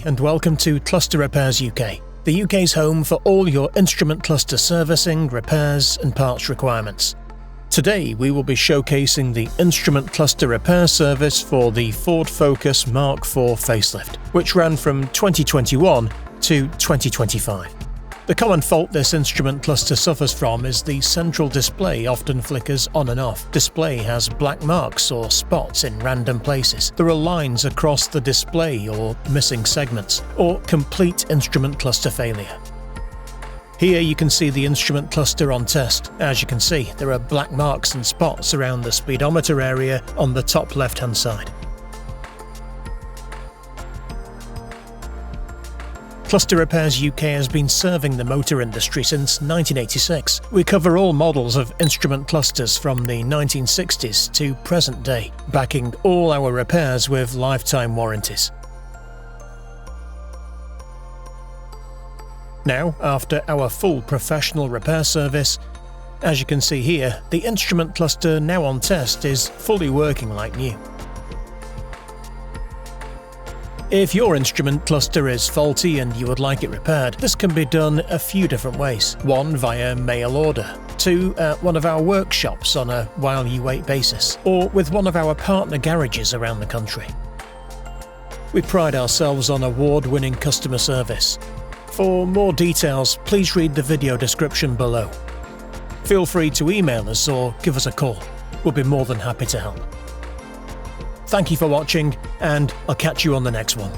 and welcome to Cluster Repairs UK, the UK's home for all your instrument cluster servicing, repairs and parts requirements. Today we will be showcasing the instrument cluster repair service for the Ford Focus Mk4 facelift, which ran from 2021 to 2025. The common fault this instrument cluster suffers from is the central display often flickers on and off. Display has black marks or spots in random places. There are lines across the display or missing segments, or complete instrument cluster failure. Here you can see the instrument cluster on test. As you can see, there are black marks and spots around the speedometer area on the top left-hand side. Cluster Repairs UK has been serving the motor industry since 1986. We cover all models of instrument clusters from the 1960s to present day, backing all our repairs with lifetime warranties. Now, after our full professional repair service, as you can see here, the instrument cluster now on test is fully working like new. If your instrument cluster is faulty and you would like it repaired, this can be done a few different ways. 1 via mail order, 2 at one of our workshops on a while you wait basis, or with one of our partner garages around the country. We pride ourselves on award-winning customer service. For more details, please read the video description below. Feel free to email us or give us a call. We'll be more than happy to help. Thank you for watching, and I'll catch you on the next one.